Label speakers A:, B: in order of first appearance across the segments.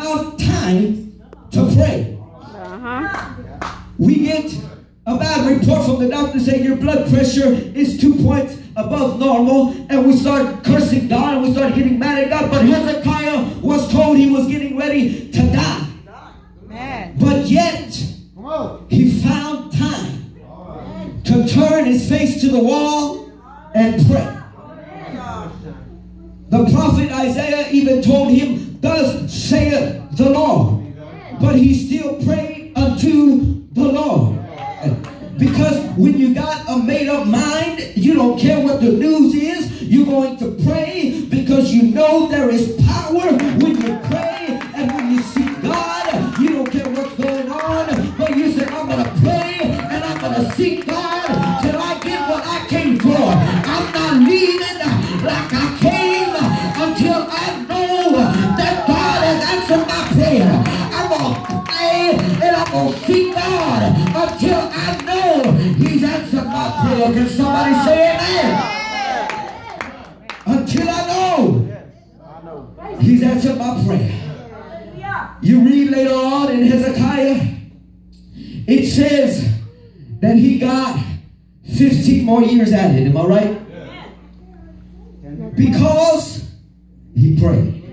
A: found time to pray. We get a bad report from the doctor saying your blood pressure is 2 points above normal, and we start cursing God and we start getting mad at God. But Hezekiah was told he was getting ready to die. But yet, he found time to turn his face to the wall and pray. The prophet Isaiah even told him, thus saith the Lord. But he still prayed unto the Lord. Because when you got a made-up mind, you don't care what the news is. You're going to pray because you know there is power when you pray. And when you seek God, you don't care what's going on. But you say, I'm going to pray and I'm going to seek God till I get what I came for. I'm not leaving like I came until I know that God has answered my prayer. I'm going to pray and I'm going to seek God until I know He's answered my prayer. Can somebody say amen? Until I know He's answered my prayer. You read later on in Hezekiah, it says that he got 15 more years at it. Am I right? Because he prayed.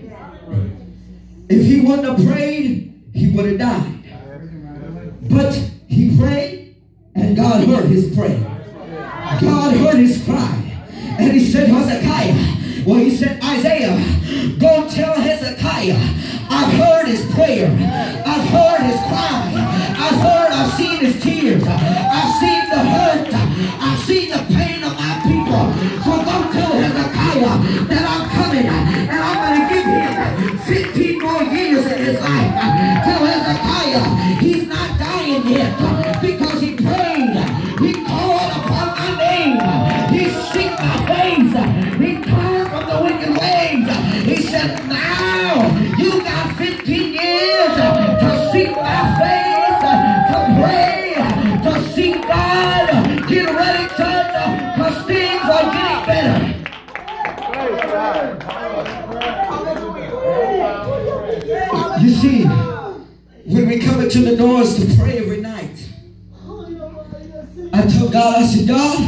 A: If he wouldn't have prayed, he would have died. But he prayed, and God heard his prayer. God heard his cry. And he said, Hezekiah, well, he said, Isaiah, go tell Hezekiah, I've heard his prayer. I've heard his cry. I've seen his tears. I've seen the hurt. I've seen the pain of my people. So go tell Hezekiah that I'm coming and I'm going to give him 15 more years in his life. Tell Hezekiah he's not dying yet because he prayed. He called upon my name. He seeked my face. He turned from the wicked ways. He said, now you got 15 years to seek my face, to pray, to seek God. Get ready, church, because things are getting better. You see, when we come into the doors to pray every night, I tell God, I said, God,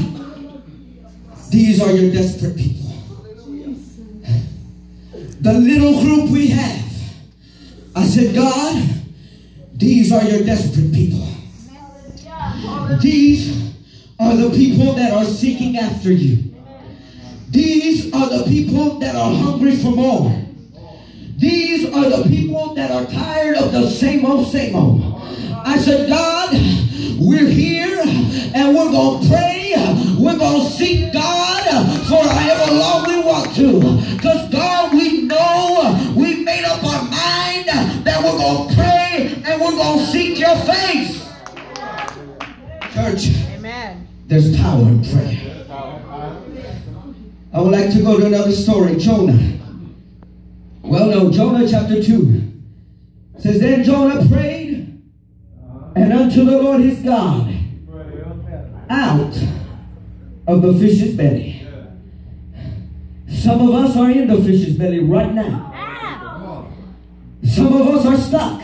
A: these are your desperate people. The little group we have, I said, God, these are your desperate people. These are the people that are seeking after you. These are the people that are hungry for more. These are the people that are tired of the same old, same old. I said, God, we're here and we're going to pray. We're going to seek God for however long we want to. Because God, we know we made up our mind that we're going to pray and we're going to seek your face. Church, amen. There's power in prayer. I would like to go to another story. Jonah. Well, no, Jonah chapter 2 says, then Jonah prayed and unto the Lord his God out of the fish's belly. Some of us are in the fish's belly right now. Some of us are stuck.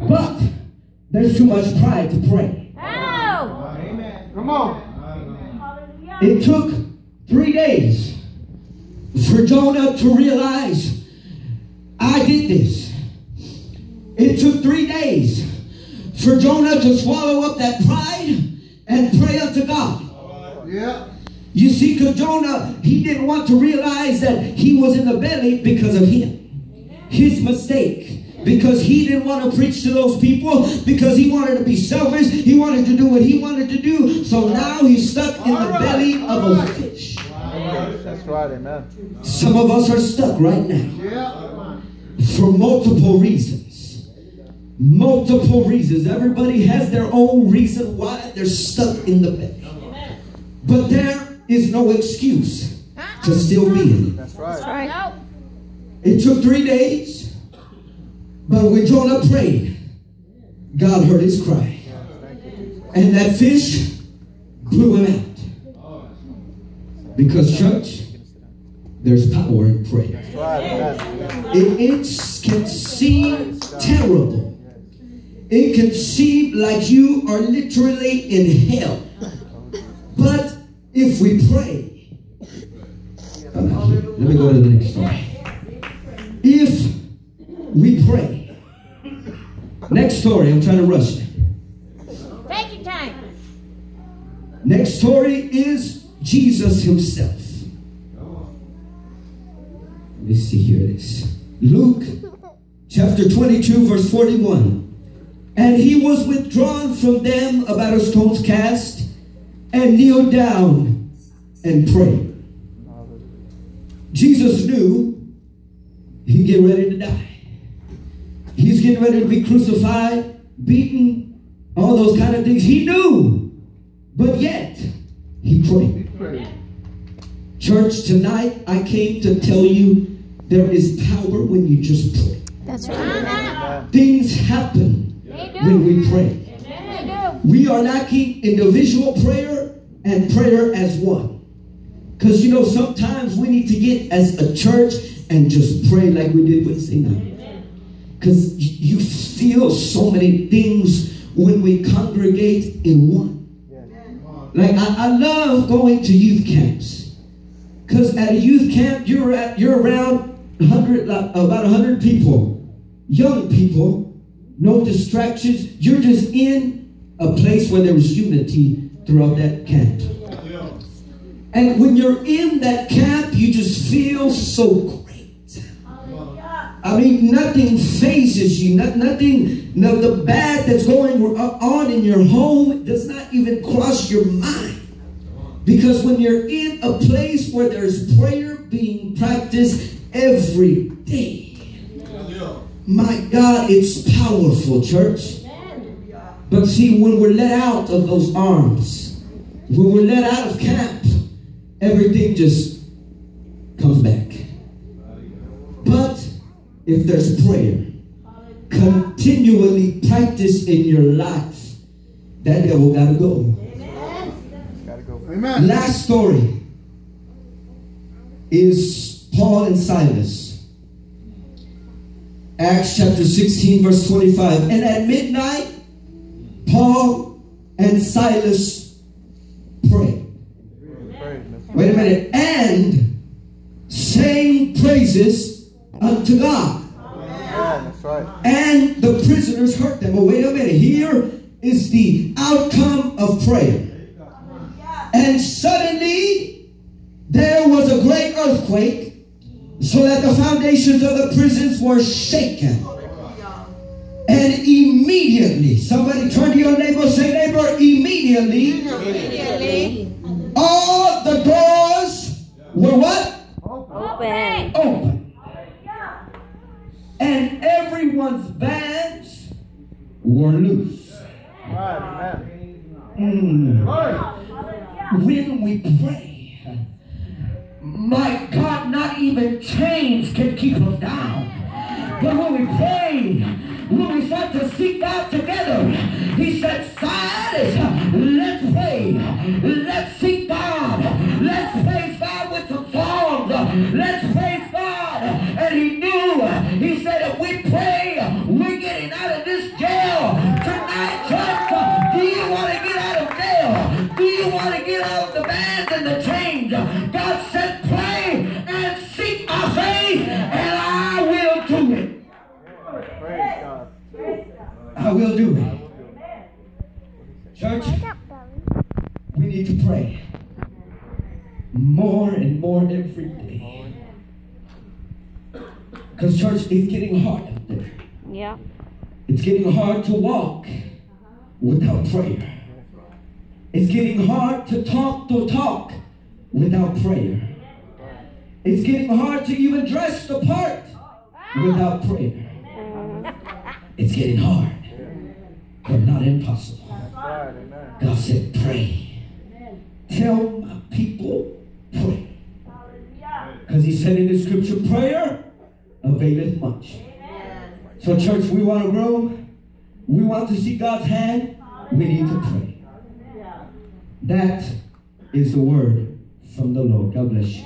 A: But there's too much pride to pray. Come on. It took 3 days for Jonah to realize, I did this. It took 3 days for Jonah to swallow up that pride and pray unto God. Yeah. You see, because Jonah, he didn't want to realize that he was in the belly because of him. His mistake. Because he didn't want to preach to those people. Because he wanted to be selfish. He wanted to do what he wanted to do. So now he's stuck in the belly of a fish.
B: That's right, amen.
A: Some of us are stuck right now. For multiple reasons. Multiple reasons. Everybody has their own reason why they're stuck in the belly. But there is no excuse to still be in it.
B: That's right.
A: It took 3 days. But when Jonah prayed, God heard his cry. And that fish blew him out. Because, church, there's power in prayer.
B: That's right. Amen.
A: It can seem terrible. It can seem like you are literally in hell. But if we pray, let me go to the next story. If we pray, next story, I'm trying to rush it.
C: Take your time.
A: Next story is Jesus himself. Let me see here it is. Luke chapter 22 verse 41. And he was withdrawn from them about a stone's cast and kneeled down and prayed. Jesus knew he'd get ready to die. He's getting ready to be crucified, beaten, all those kind of things. He knew, but yet he prayed. Church, tonight I came to tell you there is power when you just pray.
C: That's right.
A: Things happen when we pray. We are lacking individual prayer and prayer as one. Because you know, sometimes we need to get as a church and just pray like we did Wednesday night. Because you feel so many things when we congregate in one. Like I love going to youth camps. Because at a youth camp, you're around about 100 people, young people, no distractions. You're just in a place where there was unity throughout that camp. And when you're in that camp, you just feel so great. I mean, nothing phases you. Nothing, the bad that's going on in your home does not even cross your mind. Because when you're in a place where there's prayer being practiced every day, my God, it's powerful, church. But see, when we're let out of those arms, when we're let out of camp, everything just comes back. But if there's prayer continually practiced in your life, that devil gotta go.
B: Amen.
A: Last story is Paul and Silas. Acts chapter 16 verse 25. And at midnight, Paul and Silas prayed. Wait a minute. And sang praises unto God.
B: Yeah, that's right.
A: And the prisoners heard them. Oh, wait a minute. Here is the outcome of prayer. And suddenly there was a great earthquake, so that the foundations of the prisons were shaken. And immediately, somebody turn to your neighbor, say, neighbor, immediately, all the doors were what? Open. And everyone's bands were loose. When we pray, my God, not even chains can keep us down. But when we pray, when we start to seek God together, he said, Silas, let's pray. Let's seek God. Let's praise God with some songs. Let's praise God. And he knew, he said, if we pray, we're getting out of this jail. Tonight, church, do you want to get out of jail? Do you want to get out of the bands and the chains? God said, pray and seek my face, and I will do it.
B: Praise God.
A: I will do it. Church, we need to pray more and more every day. Because church, it's getting hard out there.
C: Yeah.
A: It's getting hard to walk without prayer. It's getting hard to talk without prayer. It's getting hard to even dress the part without prayer. It's getting hard, but not impossible. God said, pray. Tell my people, pray. Because he said in the scripture, prayer availeth much. So church, we want to grow. We want to see God's hand. We need to pray. That is the word from the Lord. God bless you.